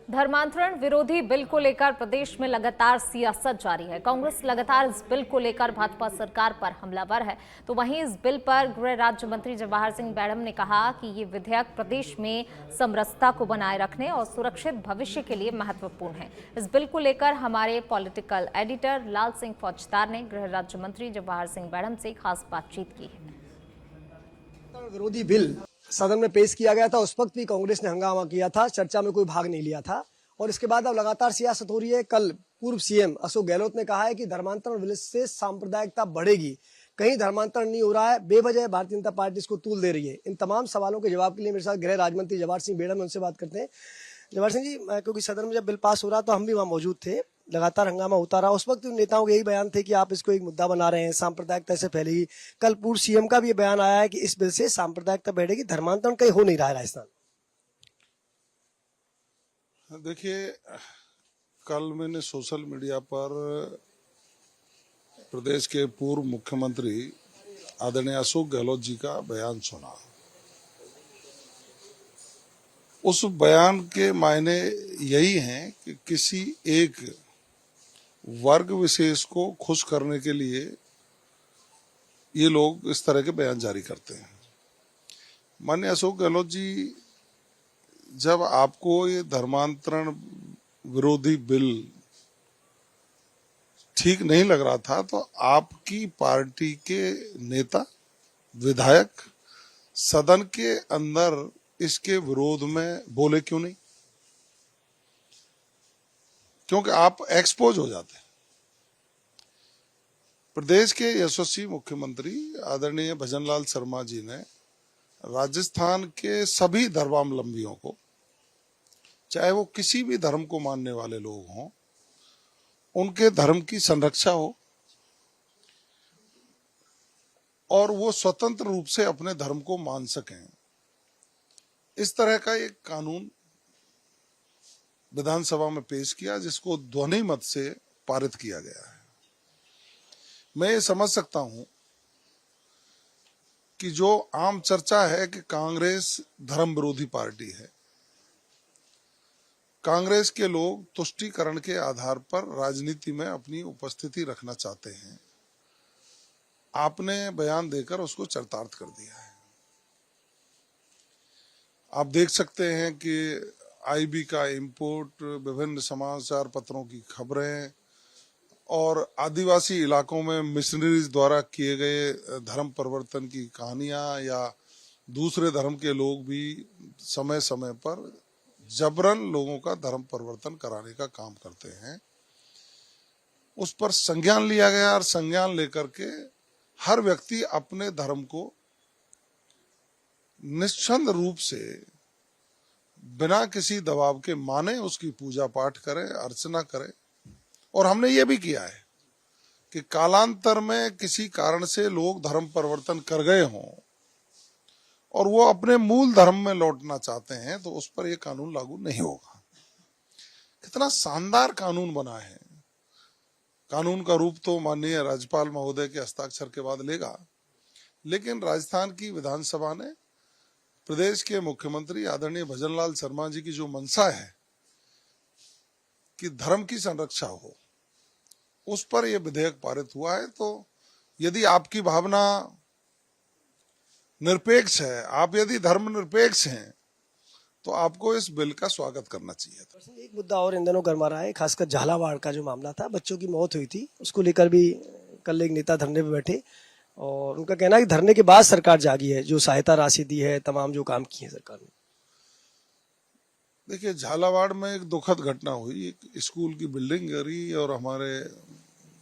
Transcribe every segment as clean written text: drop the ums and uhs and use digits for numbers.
धर्मांतरण विरोधी बिल को लेकर प्रदेश में लगातार सियासत जारी है। कांग्रेस लगातार इस बिल को लेकर भाजपा सरकार पर हमलावर है, तो वहीं इस बिल पर गृह राज्य मंत्री जवाहर सिंह बैड़म ने कहा कि ये विधेयक प्रदेश में समरसता को बनाए रखने और सुरक्षित भविष्य के लिए महत्वपूर्ण है। इस बिल को लेकर हमारे पॉलिटिकल एडिटर लाल सिंह फौजदार ने गृह राज्य मंत्री जवाहर सिंह बैड़म से खास बातचीत की है। विरोधी बिल सदन में पेश किया गया था, उस वक्त भी कांग्रेस ने हंगामा किया था, चर्चा में कोई भाग नहीं लिया था और इसके बाद अब लगातार सियासत हो रही है। कल पूर्व सीएम अशोक गहलोत ने कहा है कि धर्मांतरण बिल से सांप्रदायिकता बढ़ेगी, कहीं धर्मांतरण नहीं हो रहा है, बेवजह भारतीय जनता पार्टी इसको तूल दे रही है। इन तमाम सवालों के जवाब के लिए मेरे साथ गृह राज्य मंत्री जवाहर सिंह बैड़म, उनसे बात करते हैं। जवाहर सिंह जी, क्योंकि सदन में जब बिल पास हो रहा तो हम भी वहाँ मौजूद थे, लगातार हंगामा होता रहा, उस वक्त नेताओं के यही बयान थे कि आप इसको एक मुद्दा बना रहे हैं, सांप्रदायिकता से फैलेगी। कल पूर्व सीएम का भी बयान आया है कि इस बिल से सांप्रदायिकता बढ़ेगी, धर्मांतरण कहीं हो नहीं रहा है राजस्थान। देखिए, कल मैंने सोशल मीडिया पर प्रदेश के पूर्व मुख्यमंत्री आदरणीय अशोक गहलोत जी का बयान सुना। उस बयान के मायने यही हैं कि किसी एक वर्ग विशेष को खुश करने के लिए ये लोग इस तरह के बयान जारी करते हैं। माननीय अशोक गहलोत जी, जब आपको ये धर्मांतरण विरोधी बिल ठीक नहीं लग रहा था तो आपकी पार्टी के नेता विधायक सदन के अंदर इसके विरोध में बोले क्यों नहीं? क्योंकि आप एक्सपोज हो जाते हैं। प्रदेश के यशस्वी मुख्यमंत्री आदरणीय भजनलाल शर्मा जी ने राजस्थान के सभी धर्मावलंबियों को, चाहे वो किसी भी धर्म को मानने वाले लोग हों, उनके धर्म की संरक्षा हो और वो स्वतंत्र रूप से अपने धर्म को मान सकें, इस तरह का एक कानून विधानसभा में पेश किया, जिसको ध्वनि मत से पारित किया गया है। मैं ये समझ सकता हूं कि जो आम चर्चा है कि कांग्रेस धर्म विरोधी पार्टी है, कांग्रेस के लोग तुष्टीकरण के आधार पर राजनीति में अपनी उपस्थिति रखना चाहते हैं, आपने बयान देकर उसको चरितार्थ कर दिया है। आप देख सकते हैं कि आईबी का इंपोर्ट, विभिन्न समाचार पत्रों की खबरें और आदिवासी इलाकों में मिशनरीज द्वारा किए गए धर्म परिवर्तन की कहानियां, या दूसरे धर्म के लोग भी समय समय पर जबरन लोगों का धर्म परिवर्तन कराने का काम करते हैं। उस पर संज्ञान लिया गया और संज्ञान लेकर के हर व्यक्ति अपने धर्म को निश्चंद रूप से बिना किसी दबाव के माने, उसकी पूजा पाठ करे, अर्चना करे। और हमने ये भी किया है कि कालांतर में किसी कारण से लोग धर्म परिवर्तन कर गए हों और वो अपने मूल धर्म में लौटना चाहते हैं तो उस पर यह कानून लागू नहीं होगा। कितना शानदार कानून बना है। कानून का रूप तो माननीय राज्यपाल महोदय के हस्ताक्षर के बाद लेगा, लेकिन राजस्थान की विधानसभा ने प्रदेश के मुख्यमंत्री आदरणीय भजनलाल शर्मा जी की जो मंशा है कि धर्म की संरक्षा हो, उस पर यह विधेयक पारित हुआ है। तो यदि आपकी भावना निरपेक्ष है, आप यदि धर्म निरपेक्ष हैं, तो आपको इस बिल का स्वागत करना चाहिए। एक मुद्दा और इन दिनों गर्मा रहा है, खासकर झालावाड़ का जो मामला था, बच्चों की मौत हुई थी, उसको लेकर भी कल एक नेता धरने पे बैठे और उनका कहना है कि धरने के बाद सरकार जागी है, जो सहायता राशि दी है, तमाम जो काम किए सरकार ने। देखिए, झालावाड़ में एक दुखद घटना हुई, एक स्कूल की बिल्डिंग गिरी और हमारे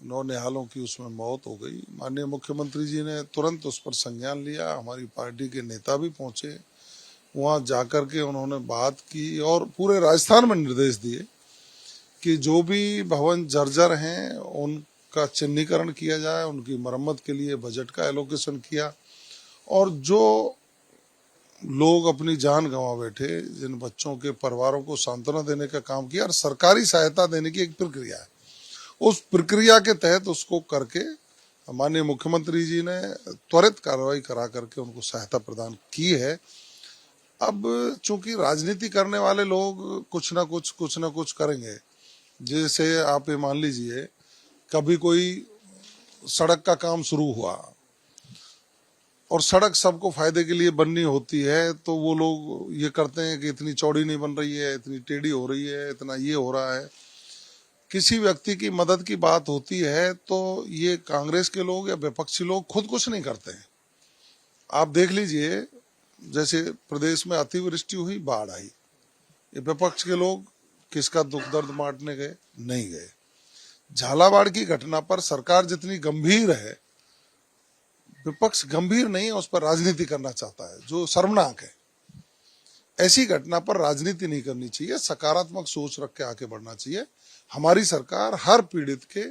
9 निहालों की उसमें मौत हो गई। माननीय मुख्यमंत्री जी ने तुरंत उस पर संज्ञान लिया। हमारी पार्टी के नेता भी पहुंचे, वहां जाकर के उन्होंने बात की और पूरे राजस्थान में निर्देश दिए कि जो भी भवन जर्जर हैं उनका चिन्हीकरण किया जाए, उनकी मरम्मत के लिए बजट का एलोकेशन किया और जो लोग अपनी जान गंवा बैठे, जिन बच्चों के परिवारों को सांत्वना देने का काम किया और सरकारी सहायता देने की एक प्रक्रिया है, उस प्रक्रिया के तहत उसको करके माननीय मुख्यमंत्री जी ने त्वरित कार्रवाई करा करके उनको सहायता प्रदान की है। अब चूंकि राजनीति करने वाले लोग कुछ ना कुछ करेंगे। जैसे आप ये मान लीजिए, कभी कोई सड़क का काम शुरू हुआ और सड़क सबको फायदे के लिए बननी होती है, तो वो लोग ये करते हैं कि इतनी चौड़ी नहीं बन रही है, इतनी टेढ़ी हो रही है, इतना ये हो रहा है। किसी व्यक्ति की मदद की बात होती है तो ये कांग्रेस के लोग या विपक्षी लोग खुद कुछ नहीं करते हैं। आप देख लीजिए, जैसे प्रदेश में अतिवृष्टि हुई, बाढ़ आई, ये विपक्ष के लोग किसका दुख दर्द बांटने गए? नहीं गए। झालावाड़ की घटना पर सरकार जितनी गंभीर है, विपक्ष गंभीर नहीं है, उस पर राजनीति करना चाहता है, जो शर्मनाक है। ऐसी घटना पर राजनीति नहीं करनी चाहिए, सकारात्मक सोच रख के आगे बढ़ना चाहिए। हमारी सरकार हर पीड़ित के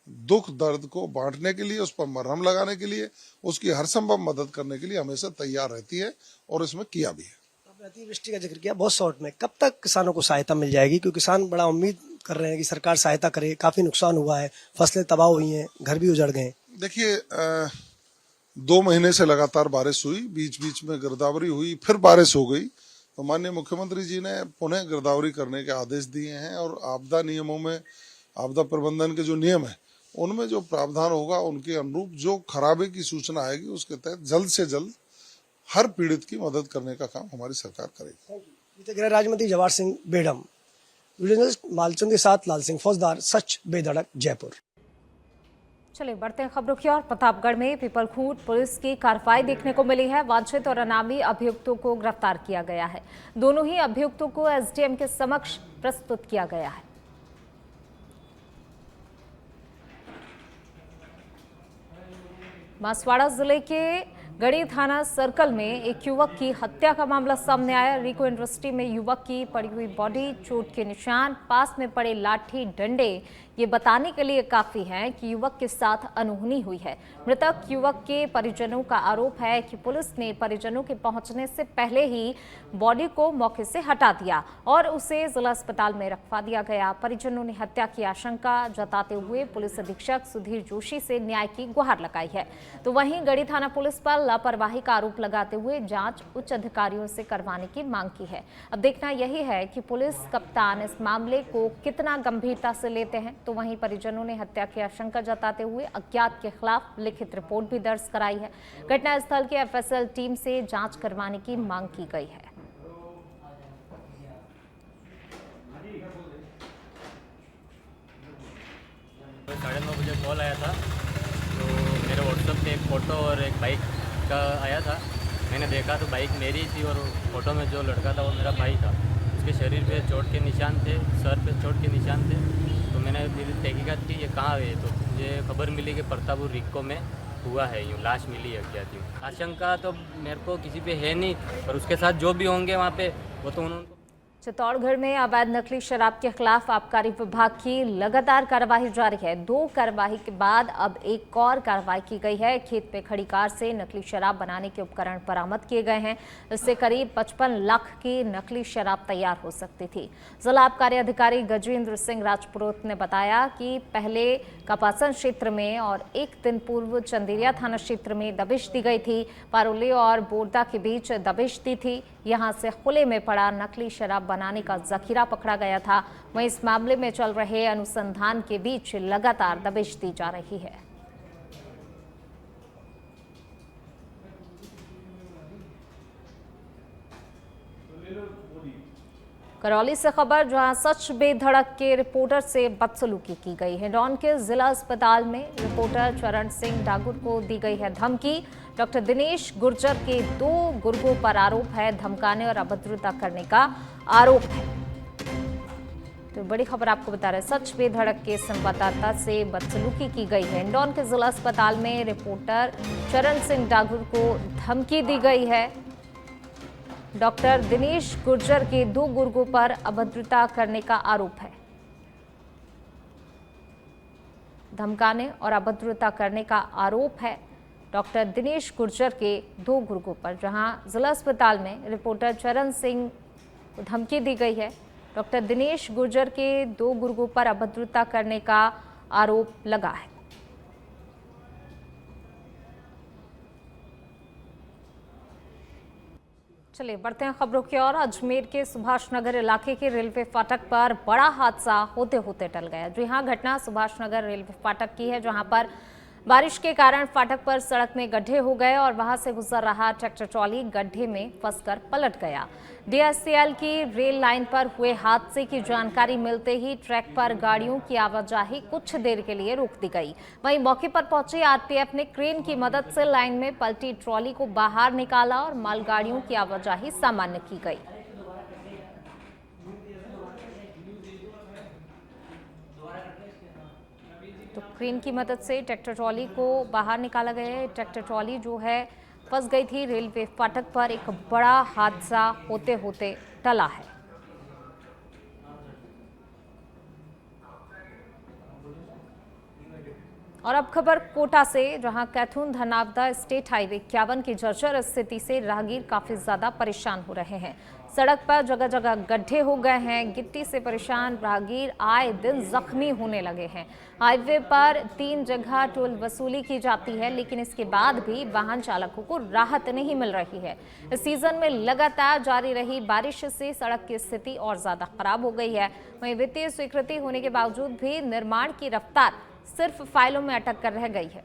दुख दर्द को बांटने के लिए, उस पर मरहम लगाने के लिए, उसकी हर संभव मदद करने के लिए हमेशा तैयार रहती है, और इसमें किया भी है। आपने अतिवृष्टि का जिक्र किया, बहुत शॉर्ट में, कब तक किसानों को सहायता मिल जाएगी? क्योंकि किसान बड़ा उम्मीद कर रहे हैं कि सरकार सहायता करे, काफी नुकसान हुआ है, फसलें तबाह हुई हैं, घर भी उजड़ गए। देखिए, 2 महीने से लगातार बारिश हुई, बीच बीच में गिरदावरी हुई, फिर बारिश हो गई, तो माननीय मुख्यमंत्री जी ने पुनः गिरदावरी करने के आदेश दिए हैं, और आपदा नियमों में, आपदा प्रबंधन के जो नियम है, उनमें जो प्रावधान होगा, उनके अनुरूप जो खराबे की सूचना आएगी, उसके तहत जल्द से जल्द हर पीड़ित की मदद करने का काम हमारी सरकार करेगी। गृह राज्य मंत्री जवाहर सिंह बेढ़म, वीडियो जर्नलिस्ट मालचंद के साथ लाल सिंह फौजदार, सच बेधड़क, जयपुर। चलिए बढ़ते हैं खबरों की ओर। प्रतापगढ़ में पीपलखूट पुलिस की कार्रवाई देखने को मिली है। वांछित और अनामी अभियुक्तों को गिरफ्तार किया गया है। दोनों ही अभियुक्तों को एसडीएम के समक्ष प्रस्तुत किया गया है। बांसवाड़ा जिले के गढ़ी थाना सर्कल में एक युवक की हत्या का मामला सामने आया। रिको यूनिवर्सिटी में युवक की पड़ी हुई बॉडी, चोट के निशान, पास में पड़े लाठी डंडे ये बताने के लिए काफी हैं कि युवक के साथ अनहोनी हुई है। मृतक युवक के परिजनों का आरोप है कि पुलिस ने परिजनों के पहुंचने से पहले ही बॉडी को मौके से हटा दिया और उसे जिला अस्पताल में रखवा दिया गया। परिजनों ने हत्या की आशंका जताते हुए पुलिस अधीक्षक सुधीर जोशी से न्याय की गुहार लगाई है। तो वहीं गढ़ी थाना पुलिस पर लापरवाही का आरोप लगाते हुए जांच उच्च अधिकारियों से करवाने की मांग की है। अब देखना यही है कि पुलिस कप्तान इस मामले को कितना गंभीरता से लेते हैं। तो वहीं परिजनों ने हत्या की आशंका जताते हुए अज्ञात के खिलाफ लिखित रिपोर्ट भी दर्ज कराई है। घटनास्थल की एफएसएल टीम से जांच करवाने की मांग की गई है। 9:30 बजे कॉल आया था, तो मेरे व्हाट्सएप पे एक फ़ोटो और एक बाइक का आया था। मैंने देखा तो बाइक मेरी थी और फ़ोटो में जो लड़का था वो मेरा भाई था। उसके शरीर पे चोट के निशान थे, सर पे चोट के निशान थे। तो मैंने फिर तहकीकात की, ये कहाँ हुए, तो मुझे खबर मिली कि प्रतापपुर रिको में हुआ है, यूँ लाश मिली है क्या थी। आशंका तो मेरे को किसी पे है नहीं, पर उसके साथ जो भी होंगे वहाँ पे वो तो उन्होंने। चित्तौड़गढ़ में अवैध नकली शराब के खिलाफ आबकारी विभाग की लगातार कार्रवाई जारी है। 2 कार्रवाई के बाद अब एक और कार्रवाई की गई है। खेत पे खड़ी कार से नकली शराब बनाने के उपकरण बरामद किए गए हैं। इससे करीब 55 लाख की नकली शराब तैयार हो सकती थी। जिला आबकारी अधिकारी गजेंद्र सिंह राजपुरोहित ने बताया कि पहले कपासन क्षेत्र में और एक दिन पूर्व चंदेरिया थाना क्षेत्र में दबिश दी गई थी। पारोली और बोरदा के बीच दबिश दी थी। यहां से खुले में पड़ा नकली शराब बनाने का जखीरा पकड़ा गया था। वहीं इस मामले में चल रहे अनुसंधान के बीच लगातार दबिश दी जा रही है। करौली से खबर, जहां सच बेधड़क के रिपोर्टर से बदसलूकी की गई है। डॉन के जिला अस्पताल में रिपोर्टर चरण सिंह डागुर को दी गई है धमकी। डॉक्टर दिनेश गुर्जर के 2 गुर्गों पर आरोप है धमकाने और अभद्रता करने का आरोप है। तो बड़ी खबर आपको बता रहे हैं, सच बेधड़क के संवाददाता से बदसलूकी की गई है। इंदौर के जिला अस्पताल में रिपोर्टर चरण सिंह डागुर को धमकी दी गई है। डॉक्टर दिनेश गुर्जर के 2 गुर्गों पर अभद्रता करने का आरोप है। धमकाने और अभद्रता करने का आरोप है डॉक्टर दिनेश गुर्जर के 2 गुर्गों पर, जहां जिला अस्पताल में रिपोर्टर चरण सिंह को धमकी दी गई है। डॉक्टर दिनेश गुर्जर के 2 गुर्गों पर अभद्रता करने का आरोप लगा है। चलिए बढ़ते हैं खबरों की ओर। अजमेर के सुभाष नगर इलाके के रेलवे फाटक पर बड़ा हादसा होते होते टल गया। जी हां, घटना सुभाष नगर रेलवे फाटक की है, जहां पर बारिश के कारण फाटक पर सड़क में गड्ढे हो गए और वहां से गुजर रहा ट्रैक्टर ट्रॉली गड्ढे में फंसकर पलट गया। डीएससीएल की रेल लाइन पर हुए हादसे की जानकारी मिलते ही ट्रैक पर गाड़ियों की आवाजाही कुछ देर के लिए रोक दी गई। वहीं मौके पर पहुंची आरपीएफ ने क्रेन की मदद से लाइन में पलटी ट्रॉली को बाहर निकाला और मालगाड़ियों की आवाजाही सामान्य की गई। तो क्रेन की मदद से ट्रैक्टर ट्रॉली को बाहर निकाला गया है। ट्रैक्टर ट्रॉली जो है फंस गई थी रेलवे फाटक पर। एक बड़ा हादसा होते होते टला है। और अब खबर कोटा से, जहां कैथून धनावदा स्टेट हाईवे 51 की जर्जर स्थिति से राहगीर काफी ज्यादा परेशान हो रहे हैं। सड़क पर जगह जगह गड्ढे हो गए हैं। गिट्टी से परेशान राहगीर आए दिन जख्मी होने लगे हैं। हाईवे पर 3 जगह टोल वसूली की जाती है, लेकिन इसके बाद भी वाहन चालकों को राहत नहीं मिल रही है। इस सीजन में लगातार जारी रही बारिश से सड़क की स्थिति और ज्यादा खराब हो गई है। वहीं वित्तीय स्वीकृति होने के बावजूद भी निर्माण की रफ्तार सिर्फ फाइलों में अटक कर रह गई है।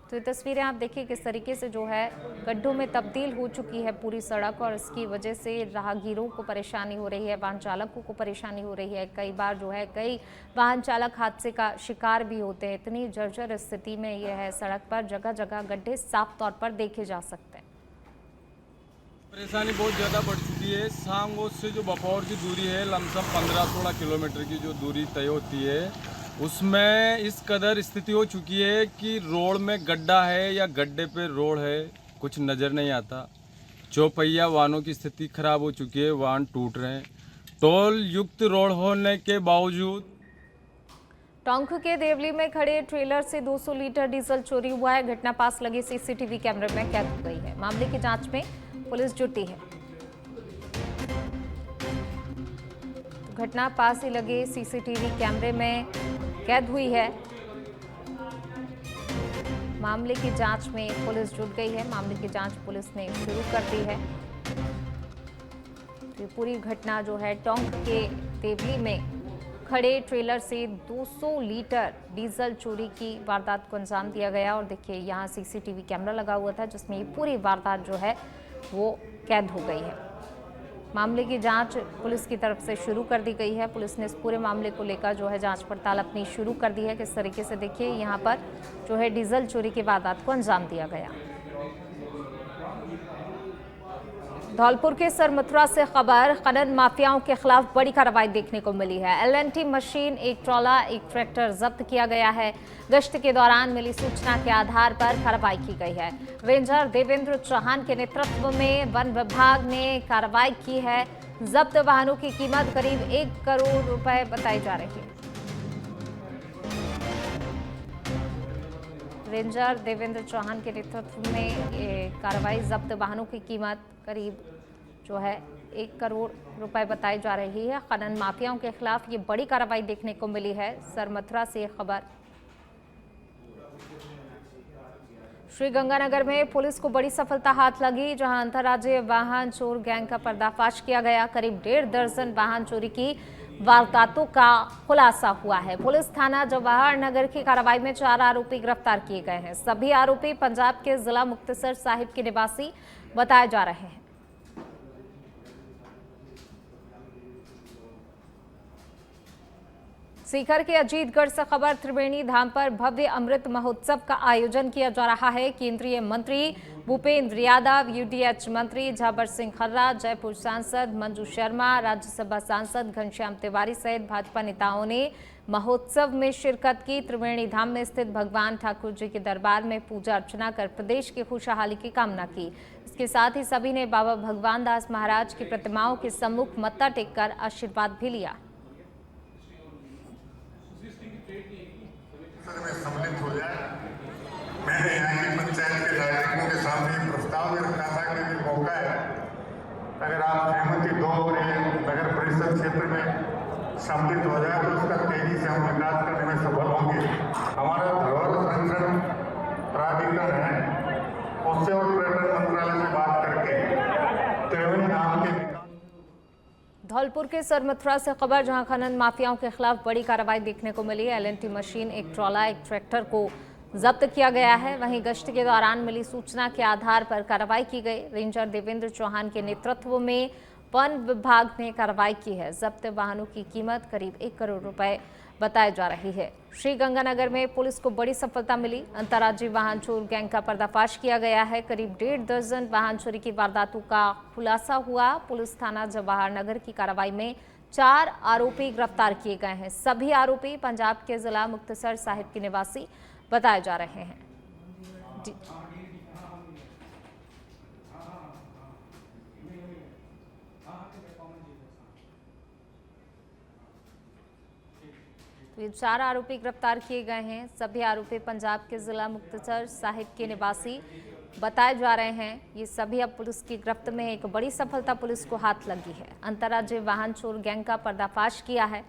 तो ये तस्वीरें आप देखिए किस तरीके से जो है गड्ढों में तब्दील हो चुकी है पूरी सड़क, और इसकी वजह से राहगीरों को परेशानी हो रही है, वाहन चालकों को परेशानी हो रही है। कई बार जो है कई वाहन चालक हादसे का शिकार भी होते हैं। इतनी जर्जर स्थिति में यह है, सड़क पर जगह जगह गड्ढे साफ तौर पर देखे जा सकते हैं। परेशानी बहुत ज़्यादा बढ़ चुकी है। सांगोद से जो बपौर की दूरी है, लमसम 15-16 किलोमीटर की जो दूरी तय होती है, उसमें इस कदर स्थिति हो चुकी है कि रोड में गड्ढा है या गड्ढे पे रोड है, कुछ नज़र नहीं आता। चौपहिया वाहनों की स्थिति खराब हो चुकी है, वाहन टूट रहे हैं। टोल युक्त रोड होने के बावजूद टोंक के देवली में खड़े ट्रेलर से 200 लीटर डीजल चोरी हुआ है। घटना पास लगे सीसीटीवी कैमरे में कैद हो गई है। मामले की जांच में पुलिस जुटी है। घटना पास ही लगे सीसीटीवी कैमरे में कैद हुई है। मामले की जांच में पुलिस जुट गई है। मामले की जांच पुलिस ने शुरू कर दी है। तो पूरी घटना जो है टोंक के देवली में खड़े ट्रेलर से 200 लीटर डीजल चोरी की वारदात को अंजाम दिया गया। और देखिए यहाँ सीसीटीवी कैमरा लगा हुआ था जिसमें ये पूरी वारदात जो है वो कैद हो गई है। मामले की जांच पुलिस की तरफ से शुरू कर दी गई है। पुलिस ने इस पूरे मामले को लेकर जो है जांच पड़ताल अपनी शुरू कर दी है। किस तरीके से देखिए यहाँ पर जो है डीजल चोरी की वारदात को अंजाम दिया गया। धौलपुर के सरमथुरा से खबर, खनन माफियाओं के खिलाफ बड़ी कार्रवाई देखने को मिली है। एलएनटी मशीन, एक ट्रॉला, एक ट्रैक्टर जब्त किया गया है। गश्त के दौरान मिली सूचना के आधार पर कार्रवाई की गई है। रेंजर देवेंद्र चौहान के नेतृत्व में वन विभाग ने कार्रवाई की है। जब्त वाहनों की कीमत करीब 1 करोड़ रुपए बताई जा रही है। रेंजर देवेंद्र चौहान के नेतृत्व में ये कार्रवाई, जब्त वाहनों की कीमत करीब जो है 1 करोड़ रुपए बताई जा रही है। खनन माफियाओं के खिलाफ ये बड़ी कार्रवाई देखने को मिली है। सरमथुरा से ये खबर। श्रीगंगानगर में पुलिस को बड़ी सफलता हाथ लगी, जहां अंतर्राज्यीय वाहन चोर गैंग का पर्दाफाश किया गया। करीब 1.5 दर्जन वाहन चोरी की वारदातों का खुलासा हुआ है। पुलिस थाना जवाहर नगर की कार्रवाई में 4 आरोपी गिरफ्तार किए गए हैं। सभी आरोपी पंजाब के जिला मुक्तसर साहिब के निवासी बताए जा रहे हैं। सीकर के अजीतगढ़ से खबर, त्रिवेणी धाम पर भव्य अमृत महोत्सव का आयोजन किया जा रहा है। केंद्रीय मंत्री भूपेंद्र यादव, यूडीएच मंत्री झाबर सिंह खर्रा, जयपुर सांसद मंजू शर्मा, राज्यसभा सांसद घनश्याम तिवारी सहित भाजपा नेताओं ने महोत्सव में शिरकत की। त्रिवेणी धाम में स्थित भगवान ठाकुर जी के दरबार में पूजा अर्चना कर प्रदेश की खुशहाली की कामना की। इसके साथ ही सभी ने बाबा भगवान दास महाराज की प्रतिमाओं के सम्मुख मत्था टेककर आशीर्वाद भी लिया। में सम्मिलित हो जाए। मैंने यहाँ की पंचायत के नागरिकों के सामने प्रस्ताव में रखा था कि ये मौका है, अगर आप सहमति दो और ये नगर परिषद क्षेत्र में सम्मिलित हो जाए तो उसका तेजी से हम विकास करने में सफल होंगे। हमारा धरोहर संरक्षण प्राधिकरण है, उससे और पर्यटन मंत्रालय से बात करके त्रिवेणी धाम के धौलपुर के सरमथुरा से खबर, जहां खनन माफियाओं के खिलाफ बड़ी कार्रवाई देखने को मिली। एलएनटी मशीन, एक ट्रॉला, एक ट्रैक्टर को जब्त किया गया है। वहीं गश्त के दौरान मिली सूचना के आधार पर कार्रवाई की गई। रेंजर देवेंद्र चौहान के नेतृत्व में वन विभाग ने कार्रवाई की है। जब्त वाहनों की कीमत करीब 1 करोड़ रुपए बताई जा रही है। श्रीगंगानगर में पुलिस को बड़ी सफलता मिली। अंतर्राज्यीय वाहन चोर गैंग का पर्दाफाश किया गया है। करीब 1.5 दर्जन वाहन चोरी की वारदातों का खुलासा हुआ। पुलिस थाना जवाहर नगर की कार्रवाई में 4 आरोपी गिरफ्तार किए गए हैं। सभी आरोपी पंजाब के जिला मुक्तसर साहिब के निवासी बताए जा रहे हैं। तो ये 4 आरोपी गिरफ्तार किए गए हैं। सभी आरोपी पंजाब के जिला मुक्तसर साहिब के निवासी बताए जा रहे हैं। ये सभी अब पुलिस की गिरफ्त में। एक बड़ी सफलता पुलिस को हाथ लगी है। अंतर्राज्यीय वाहन चोर गैंग का पर्दाफाश किया है।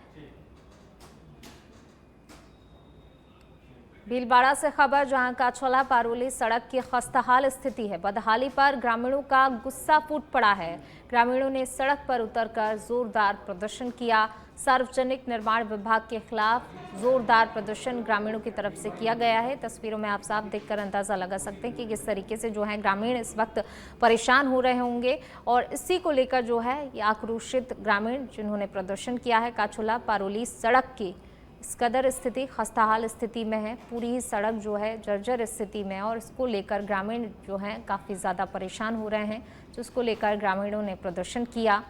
भीलवाड़ा से खबर, जहां काछोला पारोली सड़क की खस्ताहाल स्थिति है। बदहाली पर ग्रामीणों का गुस्सा फूट पड़ा है। ग्रामीणों ने सड़क पर उतरकर जोरदार प्रदर्शन किया। सार्वजनिक निर्माण विभाग के खिलाफ जोरदार प्रदर्शन ग्रामीणों की तरफ से किया गया है। तस्वीरों में आप साफ देखकर अंदाजा लगा सकते हैं कि किस तरीके से जो है ग्रामीण इस वक्त परेशान हो रहे होंगे। और इसी को लेकर जो है ये आक्रोशित ग्रामीण जिन्होंने प्रदर्शन किया है। काछोला पारोली सड़क की इस कदर स्थिति खस्ताहाल स्थिति में है। पूरी ही सड़क जो है जर्जर स्थिति में है और इसको लेकर ग्रामीण जो हैं काफ़ी ज़्यादा परेशान हो रहे हैं, जिसको लेकर ग्रामीणों ने प्रदर्शन किया।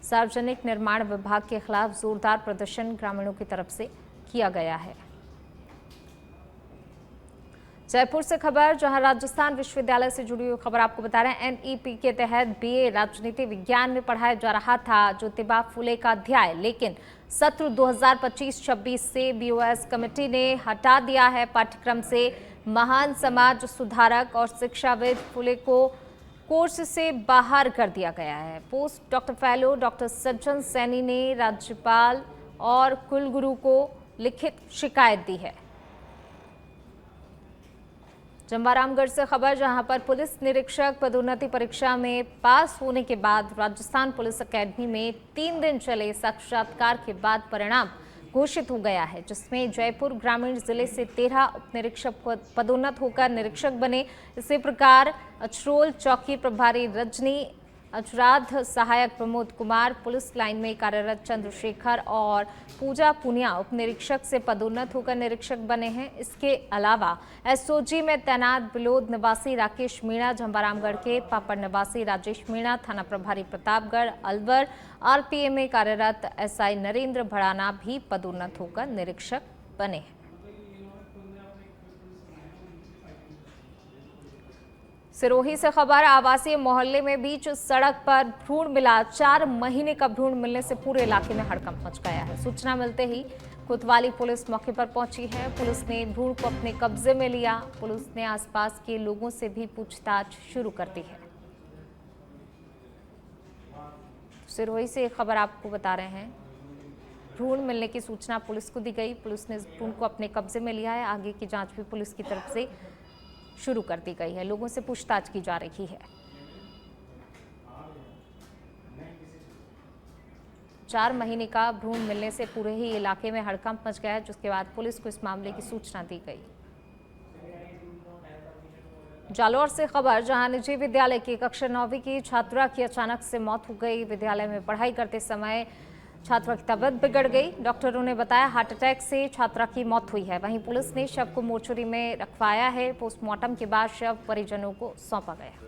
सार्वजनिक निर्माण विभाग के खिलाफ जोरदार प्रदर्शन ग्रामीणों की तरफ से किया गया है। जयपुर से खबर, जहां राजस्थान विश्वविद्यालय से जुड़ी हुई खबर आपको बता रहे हैं। एनईपी के तहत बीए राजनीति विज्ञान में पढ़ाया जा रहा था ज्योतिबा फुले का अध्याय, लेकिन सत्र 2025-26 से बीओएस कमेटी ने हटा दिया है पाठ्यक्रम से। महान समाज सुधारक और शिक्षाविद फुले को कोर्स से बाहर कर दिया गया है। पोस्ट डॉक्टर फेलो डॉक्टर सज्जन सैनी ने राज्यपाल और कुलगुरु को लिखित शिकायत दी है। जंबारामगढ़ से खबर, जहां पर पुलिस निरीक्षक पदोन्नति परीक्षा में पास होने के बाद राजस्थान पुलिस अकेडमी में 3 दिन चले साक्षात्कार के बाद परिणाम घोषित हो गया है, जिसमें जयपुर ग्रामीण जिले से 13 उप निरीक्षक पदोन्नत होकर निरीक्षक बने। इसी प्रकार अचरोल चौकी प्रभारी रजनी, अपराध सहायक प्रमोद कुमार, पुलिस लाइन में कार्यरत चंद्रशेखर और पूजा पुनिया उप निरीक्षक से पदोन्नत होकर निरीक्षक बने हैं। इसके अलावा एसओजी में तैनात बिलोद निवासी राकेश मीणा, जंबारामगढ़ के पापड़ निवासी राजेश मीणा, थाना प्रभारी प्रतापगढ़ अलवर, आरपीए में कार्यरत एसआई नरेंद्र भड़ाना भी पदोन्नत होकर निरीक्षक बने हैं। सिरोही से खबर, आवासीय मोहल्ले में बीच सड़क पर भ्रूण मिला। 4 महीने का भ्रूण मिलने से पूरे इलाके में हड़कंप मच गया है। सूचना मिलते ही कोतवाली पुलिस मौके पर पहुंची है। पुलिस ने भ्रूण को अपने कब्जे में लिया। पुलिस ने आसपास के लोगों से भी पूछताछ शुरू कर दी है। सिरोही से एक खबर आपको बता रहे हैं। भ्रूण मिलने की सूचना पुलिस को दी गई। पुलिस ने भ्रूण को अपने कब्जे में लिया है। आगे की जांच भी पुलिस की तरफ से शुरू कर दी गई है। लोगों से पूछताछ की जा रही है। 4 महीने का भ्रूण मिलने से पूरे ही इलाके में हड़कंप मच गया है, जिसके बाद पुलिस को इस मामले की सूचना दी गई। जालौर से खबर, जहां निजी विद्यालय की कक्षा 9वीं की छात्रा की अचानक से मौत हो गई। विद्यालय में पढ़ाई करते समय छात्रा की तबीयत बिगड़ गई। डॉक्टरों ने बताया हार्ट अटैक से छात्रा की मौत हुई है। वहीं पुलिस ने शव को मोर्चरी में रखवाया है। पोस्टमार्टम के बाद शव परिजनों को सौंपा गया।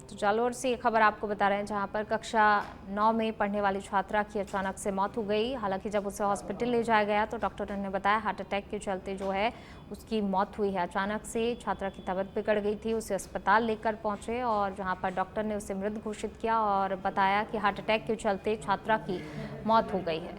तो जालौर से ये खबर आपको बता रहे हैं, जहां पर कक्षा 9 में पढ़ने वाली छात्रा की अचानक से मौत हो गई। हालांकि जब उसे हॉस्पिटल ले जाया गया तो डॉक्टरों ने बताया हार्ट अटैक के चलते जो है उसकी मौत हुई है। अचानक से छात्रा की तबीयत बिगड़ गई थी। उसे अस्पताल लेकर पहुंचे और जहां पर डॉक्टर ने उसे मृत घोषित किया और बताया कि हार्ट अटैक के चलते छात्रा की मौत हो गई है।